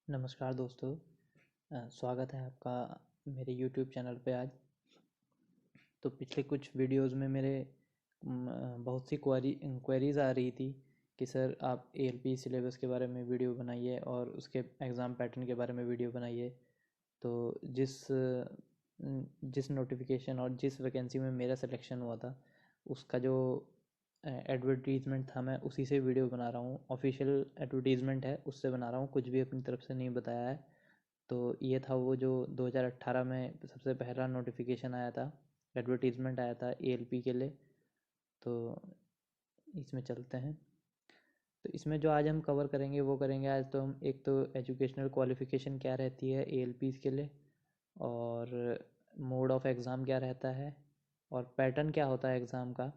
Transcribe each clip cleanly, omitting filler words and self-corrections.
नमस्कार दोस्तों। स्वागत है आपका मेरे YouTube चैनल पे आज। तो पिछले कुछ वीडियोस में मेरे बहुत सी क्वेरीज़ आ रही थी कि सर आप ALP सिलेबस के बारे में वीडियो बनाइए और उसके एग्ज़ाम पैटर्न के बारे में वीडियो बनाइए। तो जिस नोटिफिकेशन और जिस वैकेंसी में मेरा सिलेक्शन हुआ था उसका जो एडवर्टीज़मेंट था मैं उसी से वीडियो बना रहा हूँ। ऑफिशियल एडवर्टीज़मेंट है उससे बना रहा हूँ, कुछ भी अपनी तरफ से नहीं बताया है। तो ये था वो जो 2018 में सबसे पहला नोटिफिकेशन आया था, एडवर्टीज़मेंट आया था ALP के लिए। तो इसमें चलते हैं। तो इसमें जो आज हम कवर करेंगे वो करेंगे आज तो हम एक तो एजुकेशनल क्वालिफ़िकेशन क्या रहती है ALP के लिए, और मोड ऑफ एग्ज़ाम क्या रहता है, और पैटर्न क्या होता है एग्ज़ाम का,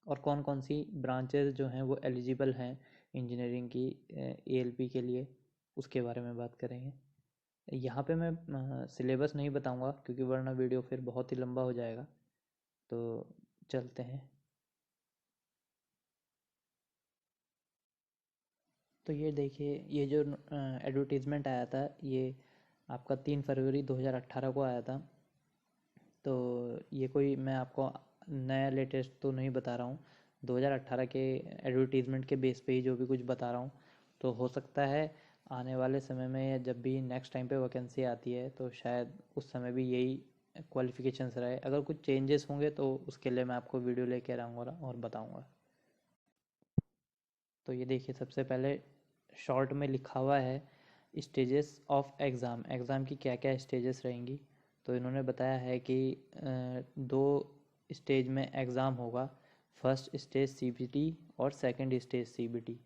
और कौन कौन सी ब्रांचेस जो हैं वो एलिजिबल हैं इंजीनियरिंग की ALP के लिए, उसके बारे में बात करेंगे। यहाँ पे मैं सिलेबस नहीं बताऊँगा क्योंकि वरना वीडियो फिर बहुत ही लंबा हो जाएगा। तो चलते हैं। तो ये देखिए, ये जो एडवर्टीज़मेंट आया था ये आपका 3 फरवरी 2018 को आया था। तो ये कोई मैं आपको नया लेटेस्ट तो नहीं बता रहा हूँ, 2018 के एडवर्टीज़मेंट के बेस पे ही जो भी कुछ बता रहा हूँ। तो हो सकता है आने वाले समय में या जब भी नेक्स्ट टाइम पे वैकेंसी आती है तो शायद उस समय भी यही क्वालिफ़िकेशंस रहे। अगर कुछ चेंजेस होंगे तो उसके लिए मैं आपको वीडियो लेके आऊँगा और बताऊँगा। तो ये देखिए, सबसे पहले शॉर्ट में लिखा हुआ है स्टेजेस ऑफ एग्ज़ाम, एग्ज़ाम की क्या क्या स्टेजेस रहेंगी। तो इन्होंने बताया है कि दो स्टेज में एग्ज़ाम होगा, फर्स्ट स्टेज CBT और सेकंड स्टेज CBT।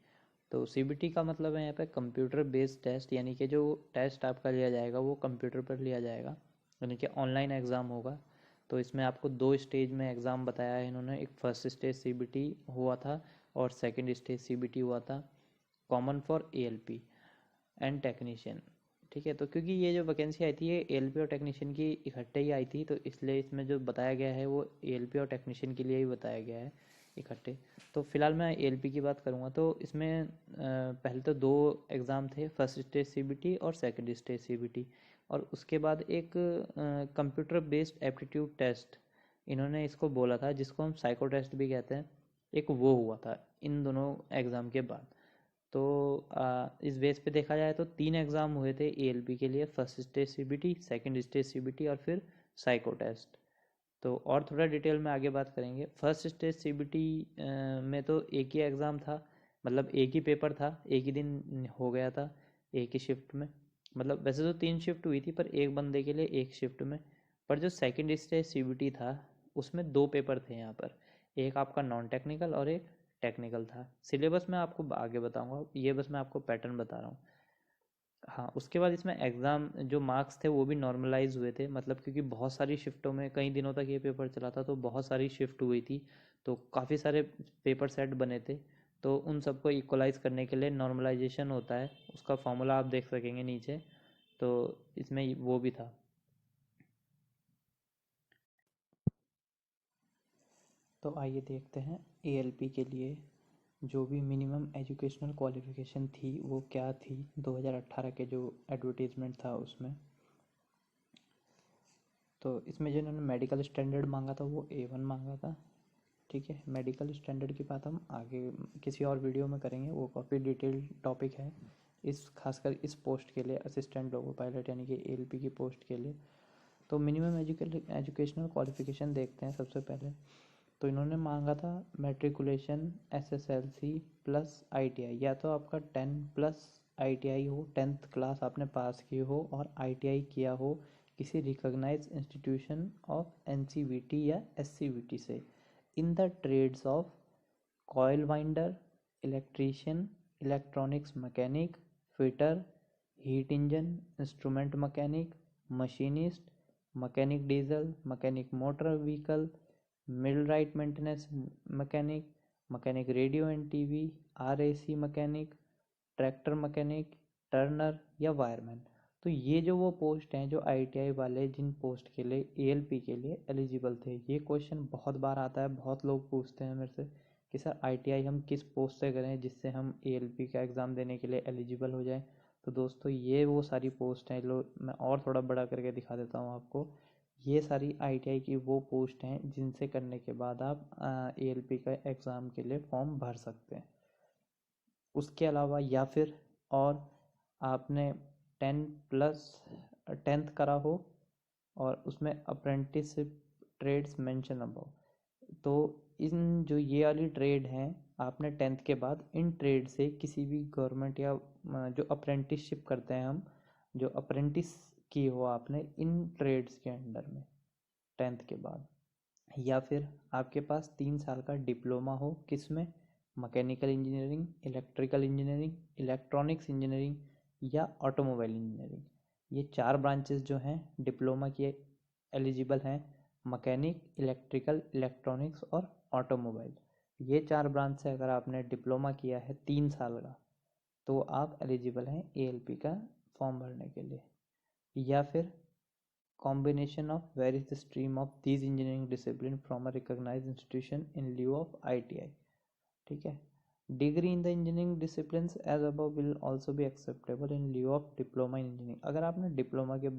तो CBT का मतलब है यहाँ पे कंप्यूटर बेस्ड टेस्ट, यानी कि जो टेस्ट आपका लिया जाएगा वो कंप्यूटर पर लिया जाएगा, यानी कि ऑनलाइन एग्ज़ाम होगा। तो इसमें आपको दो स्टेज में एग्ज़ाम बताया है इन्होंने, एक फर्स्ट स्टेज CBT हुआ था और सेकंड स्टेज CBT हुआ था, common for ALP and technician. ठीक है, तो क्योंकि ये जो वैकेंसी आई थी ये ALP और टेक्नीशियन की इकट्ठे ही आई थी, तो इसलिए इसमें जो बताया गया है वो ALP और टेक्नीशियन के लिए ही बताया गया है इकट्ठे। तो फिलहाल मैं ALP की बात करूँगा। तो इसमें पहले तो दो एग्ज़ाम थे, फर्स्ट स्टेज CBT और सेकंड स्टेज CBT, और उसके बाद एक कंप्यूटर बेस्ड एप्टीट्यूड टेस्ट इन्होंने इसको बोला था, जिसको हम साइको टेस्ट भी कहते हैं, एक वो हुआ था इन दोनों एग्ज़ाम के बाद। तो इस बेस पे देखा जाए तो 3 एग्ज़ाम हुए थे ALP के लिए, first stage CBT, second stage CBT और फिर साइको टेस्ट। तो और थोड़ा डिटेल में आगे बात करेंगे। फर्स्ट स्टेज CBT में तो एक ही एग्ज़ाम था, मतलब एक ही पेपर था, एक ही दिन हो गया था, एक ही शिफ्ट में। मतलब वैसे तो 3 शिफ्ट हुई थी पर एक बंदे के लिए एक शिफ्ट में। पर जो सेकंड स्टेज CBT था उसमें दो पेपर थे यहाँ पर, एक आपका नॉन टेक्निकल और एक टेक्निकल था। सिलेबस मैं आपको आगे बताऊंगा, ये बस मैं आपको पैटर्न बता रहा हूँ। हाँ, उसके बाद इसमें एग्ज़ाम जो मार्क्स थे वो भी नॉर्मलाइज हुए थे, मतलब क्योंकि बहुत सारी शिफ्टों में कई दिनों तक ये पेपर चला था तो बहुत सारी शिफ्ट हुई थी, तो काफ़ी सारे पेपर सेट बने थे। तो उन सबको इक्वलाइज करने के लिए नॉर्मलाइजेशन होता है, उसका फॉर्मूला आप देख सकेंगे नीचे। तो इसमें वो भी था। तो आइए देखते हैं ALP के लिए जो भी मिनिमम एजुकेशनल क्वालिफ़िकेशन थी वो क्या थी 2018 के जो एडवर्टीज़मेंट था उसमें। तो इसमें जो इन्होंने मेडिकल स्टैंडर्ड मांगा था वो A1 मांगा था। ठीक है, मेडिकल स्टैंडर्ड की बात हम आगे किसी और वीडियो में करेंगे, वो काफ़ी डिटेल्ड टॉपिक है इस खासकर इस पोस्ट के लिए, असिस्टेंट लोको पायलट यानी कि ALP की पोस्ट के लिए। तो मिनिमम एजुकेशनल क्वालिफ़िकेशन देखते हैं सबसे पहले। तो इन्होंने मांगा था मैट्रिकुलेशन SSLC प्लस ITI, या तो आपका 10 प्लस ITI हो, 10th क्लास आपने पास की हो और ITI किया हो किसी रिकॉग्नाइज इंस्टीट्यूशन ऑफ NCVT या SCVT से, in the trades of coil winder, electrician, electronics mechanic, fitter, heat engine, instrument mechanic, machinist, mechanic diesel, mechanic motor vehicle, millwright maintenance mechanic, mechanic radio and TV, RAC mechanic, tractor mechanic, turner या wireman. तो ये जो वो post हैं जो ITI वाले जिन post के लिए ALP के लिए एलिजिबल थे, ये क्वेश्चन बहुत बार आता है, बहुत लोग पूछते हैं मेरे से कि सर ITI हम किस पोस्ट से करें जिससे हम ALP का एग्ज़ाम देने के लिए एलिजिबल हो जाएं। तो दोस्तों ये वो सारी पोस्ट हैं, लो मैं और थोड़ा बड़ा करके दिखा देता हूँ आपको। ये सारी आईटीआई की वो पोस्ट हैं जिनसे करने के बाद आप एएलपी का एग्ज़ाम के लिए फॉर्म भर सकते हैं। उसके अलावा या फिर और आपने 10th करा हो और उसमें अप्रेंटिसशिप ट्रेड्स मेंशन अबव, तो इन जो ये वाली ट्रेड हैं, आपने 10th के बाद इन ट्रेड से किसी भी गवर्नमेंट या जो अप्रेंटिसशिप करते हैं हम, जो अप्रेंटिस की हो आपने इन ट्रेड्स के अंडर में 10th के बाद, या फिर आपके पास 3 साल का डिप्लोमा हो किसमें, mechanical engineering, electrical engineering, electronics engineering या ऑटोमोबाइल इंजीनियरिंग। ये 4 ब्रांचेस जो हैं डिप्लोमा की एलिजिबल हैं, मैकेनिक, इलेक्ट्रिकल, इलेक्ट्रॉनिक्स और ऑटोमोबाइल। ये 4 ब्रांच से अगर आपने डिप्लोमा किया है 3 साल का, तो आप एलिजिबल हैं एएलपी का फॉर्म भरने के लिए। या फिर combination of varies the stream of these engineering discipline from a recognized institution in lieu of ITI। ठीक है, degree in the engineering disciplines as above will also be acceptable in लिeu of diploma in engineering. अगर आपने diploma के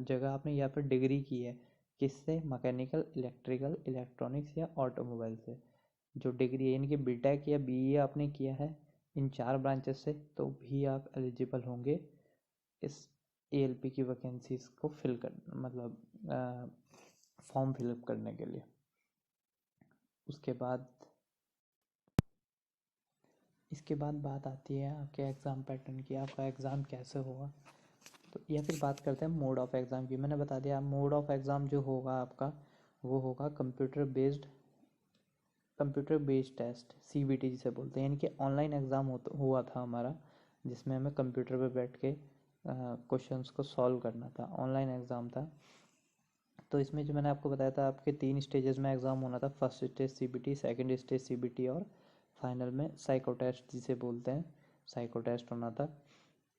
जगह आपने या फिर डिग्री की है किससे, मैकेनिकल, इलेक्ट्रिकल, इलेक्ट्रॉनिक्स या ऑटोमोबाइल से, जो डिग्री है इनकी बीटेक या बीई आपने किया है इन 4 ब्रांचेस से, तो भी आप एलिजिबल होंगे इस एएलपी की वैकेंसीज को फिल कर, मतलब फॉर्म फिलअप करने के लिए। उसके बाद इसके बाद बात आती है आपके एग्ज़ाम पैटर्न की, आपका एग्ज़ाम कैसे होगा। तो या फिर बात करते हैं मोड ऑफ एग्ज़ाम की। मैंने बता दिया मोड ऑफ एग्ज़ाम जो होगा आपका वो होगा कंप्यूटर बेस्ड टेस्ट, सीबीटी जिसे बोलते हैं, यानी कि ऑनलाइन एग्ज़ाम हुआ था हमारा, जिसमें हमें कंप्यूटर पे बैठ के क्वेश्चंस को सॉल्व करना था, ऑनलाइन एग्ज़ाम था। तो इसमें जो मैंने आपको बताया था आपके 3 स्टेजेस में एग्ज़ाम होना था, first stage CBT, second stage CBT और फाइनल में साइको टेस्ट जिसे बोलते हैं, साइको टेस्ट होना था।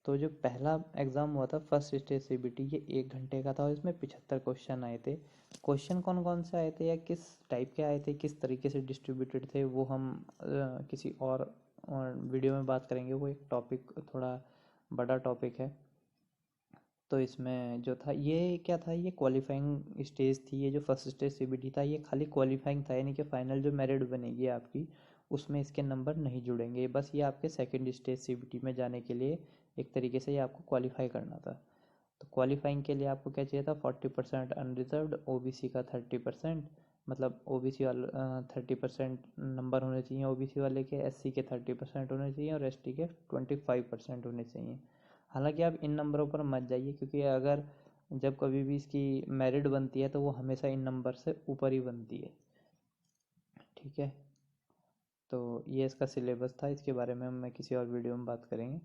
तो जो पहला एग्ज़ाम हुआ था फर्स्ट स्टेज सीबीटी, ये 1 घंटे का था और इसमें 75 क्वेश्चन आए थे। क्वेश्चन कौन कौन से आए थे या किस टाइप के आए थे, किस तरीके से डिस्ट्रीब्यूटेड थे, वो हम किसी और वीडियो में बात करेंगे। वो एक टॉपिक थोड़ा बड़ा टॉपिक है। तो इसमें जो था ये क्या था, ये क्वालिफाइंग स्टेज थी। ये जो फर्स्ट स्टेज सीबीटी था ये खाली क्वालिफाइंग था, यानी कि फाइनल जो मेरिट बनेगी आपकी उसमें इसके नंबर नहीं जुड़ेंगे। बस ये आपके सेकंड स्टेज सीबीटी में जाने के लिए एक तरीके से ये आपको क्वालिफाई करना था। तो क्वालिफाइंग के लिए आपको क्या चाहिए था, 40% अनरिजर्व्ड, ओबीसी का 30%, मतलब ओबीसी वाला 30% नंबर होने चाहिए ओबीसी वाले के, एससी के 30% होने चाहिए और एसटी के 25% होने चाहिए। हालांकि आप इन नंबरों पर मत जाइए, क्योंकि अगर जब कभी भी इसकी मेरिट बनती है तो वो हमेशा इन नंबर से ऊपर ही बनती है। ठीक है, तो ये इसका सिलेबस था, इसके बारे में मैं किसी और वीडियो में बात करेंगे।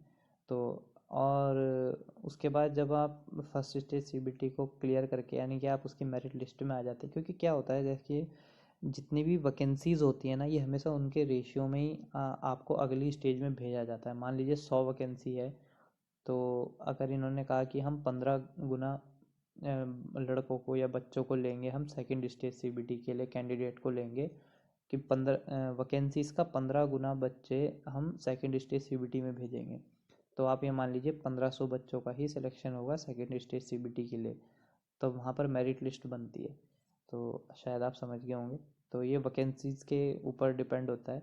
तो और उसके बाद जब आप फर्स्ट स्टेज सीबीटी को क्लियर करके, यानी कि आप उसकी मेरिट लिस्ट में आ जाते हैं, क्योंकि क्या होता है जैसे जितनी भी वैकेंसीज़ होती है ना, ये हमेशा उनके रेशियो में ही आपको अगली स्टेज में भेजा जाता है। मान लीजिए 100 वैकेंसी है, तो अगर इन्होंने कहा कि हम 15 गुना लड़कों को या बच्चों को लेंगे, हम सेकंड स्टेज सीबीटी के लिए कैंडिडेट को लेंगे कि 15 वैकेंसीज़ का 15 गुना बच्चे हम सेकंड स्टेज सीबीटी में भेजेंगे। तो आप ये मान लीजिए 1500 बच्चों का ही सिलेक्शन होगा सेकंड स्टेज सीबीटी के लिए, तो वहाँ पर मेरिट लिस्ट बनती है। तो शायद आप समझ गए होंगे। तो ये वैकेंसीज़ के ऊपर डिपेंड होता है।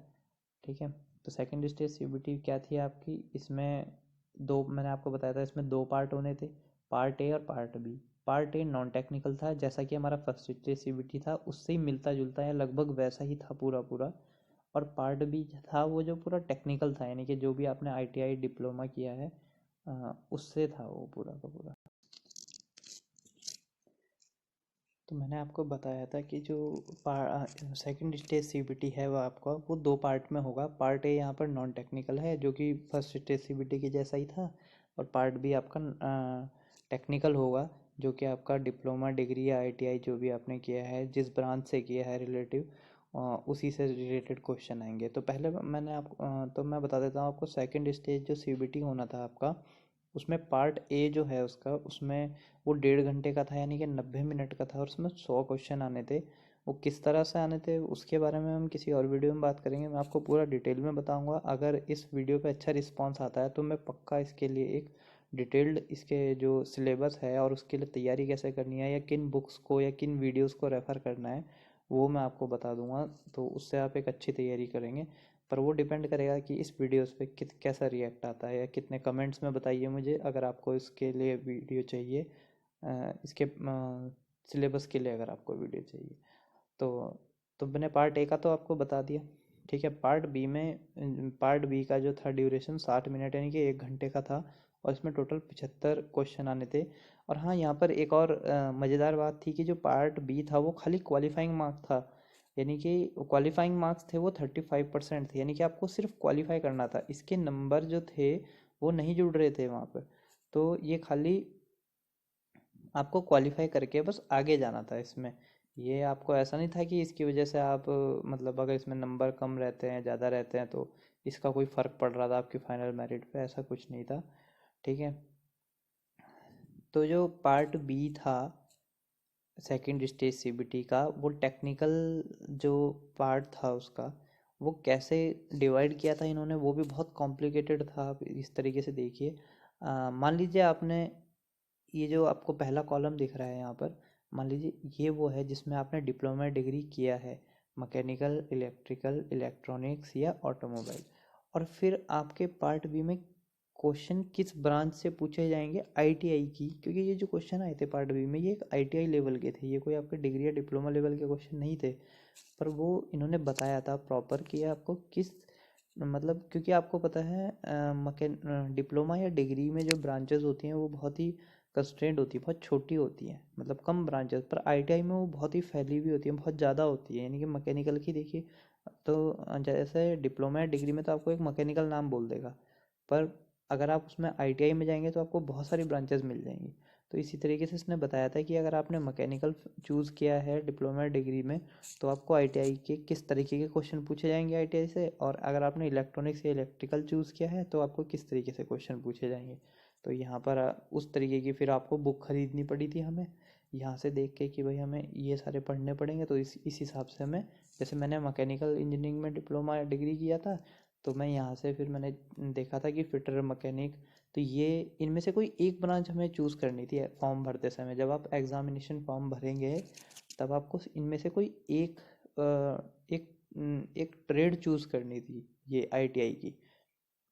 ठीक है, तो सेकंड स्टेज सीबीटी क्या थी आपकी, इसमें दो, मैंने आपको बताया था इसमें 2 पार्ट होने थे, पार्ट ए और part B. Part A non technical था, जैसा कि हमारा फर्स्ट स्टेज सीबीटी था उससे ही मिलता जुलता है, लगभग वैसा ही था पूरा पूरा। और पार्ट बी था वो जो पूरा टेक्निकल था, यानी कि जो भी आपने आईटीआई डिप्लोमा किया है उससे था वो पूरा का पूरा। तो मैंने आपको बताया था कि जो सेकंड स्टेज सीबीटी है वो आपका वो 2 पार्ट में होगा। पार्ट ए यहाँ पर नॉन टेक्निकल है जो कि फर्स्ट स्टेज सीबीटी के जैसा ही था, और पार्ट बी आपका टेक्निकल होगा जो कि आपका डिप्लोमा, डिग्री या आईटीआई जो भी आपने किया है, जिस ब्रांच से किया है रिलेटिव, उसी से रिलेटेड क्वेश्चन आएंगे। तो पहले मैंने तो मैं बता देता हूँ आपको, सेकंड स्टेज जो सीबीटी होना था आपका, उसमें पार्ट ए जो है उसका, उसमें वो 1.5 घंटे का था, यानी कि 90 मिनट का था, और उसमें 100 क्वेश्चन आने थे। वो किस तरह से आने थे उसके बारे में हम किसी और वीडियो में बात करेंगे। मैं आपको पूरा डिटेल में बताऊंगा। अगर इस वीडियो पे अच्छा रिस्पांस आता है तो मैं पक्का इसके लिए एक डिटेल्ड इसके जो सिलेबस है और उसके लिए तैयारी कैसे करनी है या किन बुक्स को या किन वीडियोस को रेफ़र करना है वो मैं आपको बता दूंगा। तो उससे आप एक अच्छी तैयारी करेंगे। पर वो डिपेंड करेगा कि इस वीडियोस पे कैसा रिएक्ट आता है या कितने कमेंट्स में बताइए मुझे अगर आपको इसके लिए वीडियो चाहिए। इसके सिलेबस के लिए अगर आपको वीडियो चाहिए तो मैंने पार्ट ए का तो आपको बता दिया। ठीक है, पार्ट बी का जो था ड्यूरेशन 60 मिनट यानी कि 1 घंटे का था और इसमें टोटल 75 क्वेश्चन आने थे। और हाँ, यहाँ पर एक और मज़ेदार बात थी कि जो पार्ट बी था वो खाली क्वालिफाइंग मार्क्स था। यानी कि क्वालिफाइंग मार्क्स थे वो 35% थे, यानी कि आपको सिर्फ क्वालिफाई करना था। इसके नंबर जो थे वो नहीं जुड़ रहे थे वहाँ पर। तो ये खाली आपको क्वालिफाई करके बस आगे जाना था इसमें। ये आपको ऐसा नहीं था कि इसकी वजह से आप मतलब अगर इसमें नंबर कम रहते हैं ज़्यादा रहते हैं तो इसका कोई फ़र्क पड़ रहा था आपकी फाइनल मेरिट पे, ऐसा कुछ नहीं था। ठीक है, तो जो पार्ट बी था सेकंड स्टेज सीबीटी का, वो टेक्निकल जो पार्ट था उसका वो कैसे डिवाइड किया था इन्होंने, वो भी बहुत कॉम्प्लिकेटेड था। आप इस तरीके से देखिए, मान लीजिए आपने ये जो आपको पहला कॉलम दिख रहा है यहाँ पर, मान लीजिए ये वो है जिसमें आपने डिप्लोमा डिग्री किया है, मैकेनिकल, इलेक्ट्रिकल, इलेक्ट्रॉनिक्स या ऑटोमोबाइल। और फिर आपके पार्ट बी में क्वेश्चन किस ब्रांच से पूछे जाएंगे, आईटीआई की, क्योंकि ये जो क्वेश्चन आए थे पार्ट बी में ये एक आईटीआई लेवल के थे, ये कोई आपके डिग्री या डिप्लोमा लेवल के क्वेश्चन नहीं थे। पर वो इन्होंने बताया था प्रॉपर कि आपको किस मतलब, क्योंकि आपको पता है डिप्लोमा या डिग्री में जो ब्रांचेस होती हैं वो बहुत ही कंस्ट्रेंट होती है, बहुत छोटी होती है, मतलब कम ब्रांचेस। पर आईटीआई में वो बहुत ही फैली हुई होती है, बहुत ज़्यादा होती है। यानी कि मैकेनिकल की देखिए तो जैसे डिप्लोमा या डिग्री में तो आपको एक मैकेनिकल नाम बोल देगा, पर अगर आप उसमें आईटीआई में जाएंगे तो आपको बहुत सारी ब्रांचेस मिल जाएंगी। तो इसी तरीके से इसने बताया था कि अगर आपने मैकेनिकल चूज़ किया है डिप्लोमा डिग्री में तो आपको आईटीआई के किस तरीके के क्वेश्चन पूछे जाएंगे आईटीआई से, और अगर आपने इलेक्ट्रॉनिक्स या इलेक्ट्रिकल चूज़ किया है तो आपको किस तरीके से क्वेश्चन पूछे जाएंगे। तो यहाँ पर उस तरीके की फिर आपको बुक खरीदनी पड़ी थी हमें, यहाँ से देख के कि भाई हमें ये सारे पढ़ने पड़ेंगे। तो इस हिसाब से हमें, जैसे मैंने मैकेनिकल इंजीनियरिंग में डिप्लोमा या डिग्री किया था तो मैं यहाँ से फिर मैंने देखा था कि फिटर मैकेनिक, तो ये इनमें से कोई एक ब्रांच हमें चूज़ करनी थी फॉर्म भरते समय। जब आप एग्जामिनेशन फॉर्म भरेंगे तब आपको इनमें से कोई एक एक ट्रेड चूज़ करनी थी ये आईटीआई की।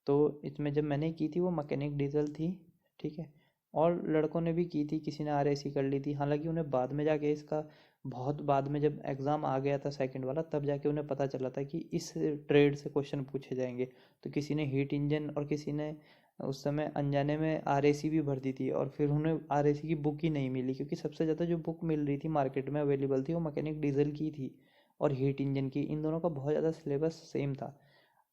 तो इसमें जब मैंने की थी वो मैकेनिक डीजल थी। ठीक है, और लड़कों ने भी की थी, किसी ने आरएसी कर ली थी। हालांकि उन्हें बाद में जाके इसका बहुत बाद में जब एग्ज़ाम आ गया था सेकंड वाला तब जाके उन्हें पता चला था कि इस ट्रेड से क्वेश्चन पूछे जाएंगे। तो किसी ने हीट इंजन और किसी ने उस समय अनजाने में आरएसी भी भर दी थी और फिर उन्हें आरएसी की बुक ही नहीं मिली, क्योंकि सबसे ज़्यादा जो बुक मिल रही थी मार्केट में अवेलेबल थी वो मैकेनिक डीजल की थी और हीट इंजन की। इन दोनों का बहुत ज़्यादा सिलेबस सेम था।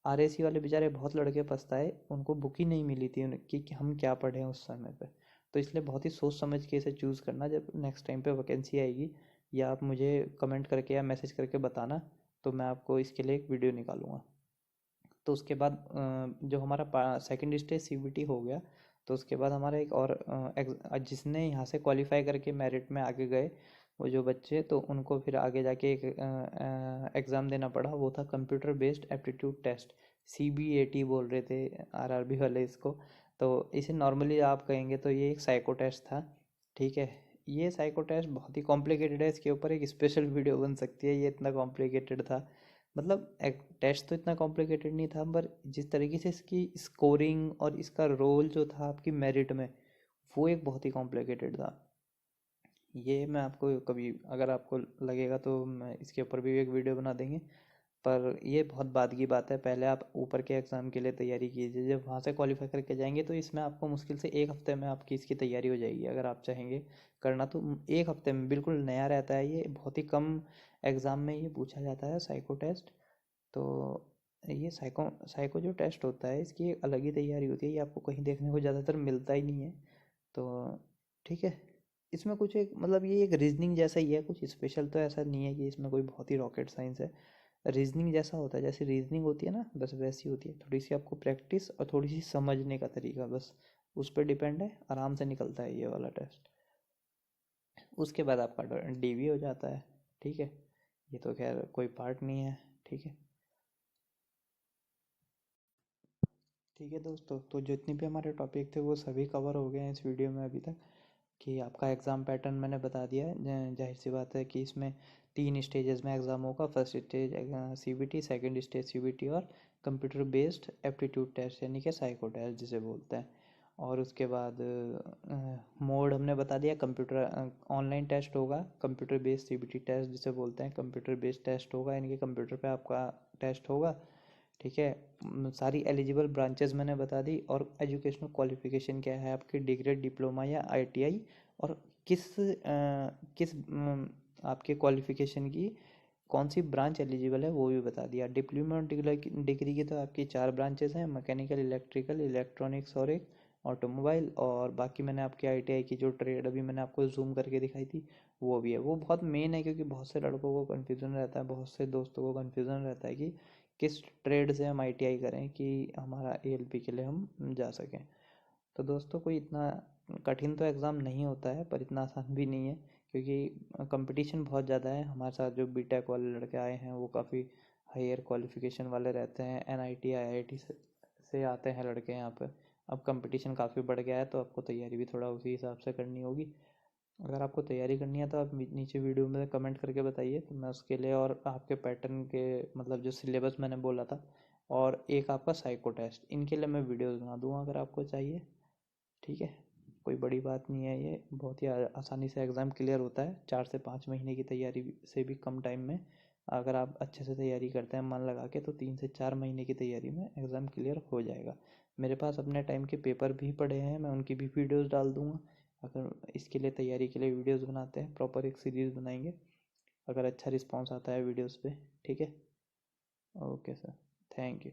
आरएसी वाले बेचारे बहुत लड़के पछताए, उनको बुक ही नहीं मिली थी कि हम क्या पढ़ें उस समय पे। तो इसलिए बहुत ही सोच समझ के इसे चूज़ करना जब नेक्स्ट टाइम पे वैकेंसी आएगी, या आप मुझे कमेंट करके या मैसेज करके बताना, तो मैं आपको इसके लिए एक वीडियो निकालूंगा। तो उसके बाद जो हमारा सेकंड स्टेज सीबीटी हो गया, तो उसके बाद हमारा एक और जिसने यहाँ से क्वालिफाई करके मेरिट में आगे गए वो जो बच्चे, तो उनको फिर आगे जाके एक एग्ज़ाम देना पड़ा। वो था computer based aptitude test, CBAT बोल रहे थे आरआरबी वाले इसको। तो इसे नॉर्मली आप कहेंगे तो ये एक साइको टेस्ट था। ठीक है, ये साइको टेस्ट बहुत ही कॉम्प्लिकेटेड है, इसके ऊपर एक स्पेशल वीडियो बन सकती है, ये इतना कॉम्प्लिकेटेड था। मतलब एक टेस्ट तो इतना कॉम्प्लिकेटेड नहीं था, पर जिस तरीके से इसकी स्कोरिंग और इसका रोल जो था आपकी मेरिट में वो एक बहुत ही कॉम्प्लिकेटेड था। ये मैं आपको कभी अगर आपको लगेगा तो मैं इसके ऊपर भी एक वीडियो बना देंगे। पर ये बहुत बाद की बात है, पहले आप ऊपर के एग्ज़ाम के लिए तैयारी कीजिए। जब वहाँ से क्वालिफाई करके जाएंगे तो इसमें आपको मुश्किल से 1 हफ्ते में आपकी इसकी तैयारी हो जाएगी। अगर आप चाहेंगे करना तो 1 हफ्ते में, बिल्कुल नया रहता है ये, बहुत ही कम एग्ज़ाम में ये पूछा जाता है साइको टेस्ट। तो ये साइको साइको जो टेस्ट होता है इसकी एक अलग ही तैयारी होती है, ये आपको कहीं देखने को ज़्यादातर मिलता ही नहीं है। तो ठीक है, इसमें कुछ एक मतलब ये एक रीजनिंग जैसा ही है, कुछ स्पेशल तो ऐसा नहीं है कि इसमें कोई बहुत ही रॉकेट साइंस है। रीजनिंग जैसा होता है, जैसे रीजनिंग होती है ना बस वैसी होती है, थोड़ी सी आपको प्रैक्टिस और थोड़ी सी समझने का तरीका, बस उस पर डिपेंड है, आराम से निकलता है ये वाला टेस्ट। उसके बाद आपका डीवी हो जाता है। ठीक है, ये तो खैर कोई पार्ट नहीं है। ठीक है, ठीक है दोस्तों, तो जितने भी हमारे टॉपिक थे वो सभी कवर हो गए हैं इस वीडियो में अभी तक। कि आपका एग्ज़ाम पैटर्न मैंने बता दिया है। जाहिर सी बात है कि इसमें 3 स्टेजेस में एग्ज़ाम होगा। First stage CBT, second stage CBT और कंप्यूटर बेस्ड एप्टीट्यूड टेस्ट यानी कि साइको टेस्ट जिसे बोलते हैं। और उसके बाद मोड हमने बता दिया, कंप्यूटर ऑनलाइन टेस्ट होगा, कंप्यूटर बेस्ड CBT टेस्ट जिसे बोलते हैं, कंप्यूटर बेस्ड टेस्ट होगा यानी कि कंप्यूटर पे आपका टेस्ट होगा। ठीक है, सारी एलिजिबल ब्रांचेस मैंने बता दी, और एजुकेशनल क्वालिफिकेशन क्या है आपकी, डिग्री, डिप्लोमा या ITI, और किस आपके क्वालिफिकेशन की कौन सी ब्रांच एलिजिबल है वो भी बता दिया। डिप्लोमा डिग्री की तो आपकी 4 ब्रांचेस हैं, मैकेनिकल, इलेक्ट्रिकल, इलेक्ट्रॉनिक्स और एक ऑटोमोबाइल। और बाकी मैंने आपकी ITI की जो ट्रेड अभी मैंने आपको जूम करके दिखाई थी वो भी है। वो बहुत मेन है क्योंकि बहुत से लड़कों को कन्फ्यूज़न रहता है, बहुत से दोस्तों को कन्फ्यूज़न रहता है कि किस ट्रेड से हम ITI करें कि हमारा ALP के लिए हम जा सकें। तो दोस्तों कोई इतना कठिन तो एग्ज़ाम नहीं होता है, पर इतना आसान भी नहीं है क्योंकि कंपटीशन बहुत ज़्यादा है। हमारे साथ जो BTech वाले लड़के आए हैं वो काफ़ी हायर क्वालिफिकेशन वाले रहते हैं, NIT IIT से आते हैं लड़के यहाँ पर। अब कंपटीशन काफ़ी बढ़ गया है तो आपको तैयारी भी थोड़ा उसी हिसाब से करनी होगी। अगर आपको तैयारी करनी है तो आप नीचे वीडियो में कमेंट करके बताइए, तो मैं उसके लिए और आपके पैटर्न के मतलब जो सिलेबस मैंने बोला था और एक आपका साइको टेस्ट, इनके लिए मैं वीडियोस बना दूँगा अगर आपको चाहिए। ठीक है, कोई बड़ी बात नहीं है, ये बहुत ही आसानी से एग्ज़ाम क्लियर होता है। 4 से 5 महीने की तैयारी से भी कम टाइम में अगर आप अच्छे से तैयारी करते हैं मन लगा के तो 3 से 4 महीने की तैयारी में एग्ज़ाम क्लियर हो जाएगा। मेरे पास अपने टाइम के पेपर भी पड़े हैं, मैं उनकी भी वीडियोस डाल दूँगा। अगर इसके लिए तैयारी के लिए वीडियोस बनाते हैं, प्रॉपर एक सीरीज़ बनाएंगे अगर अच्छा रिस्पॉन्स आता है वीडियोस पे। ठीक है, ओके सर, थैंक यू।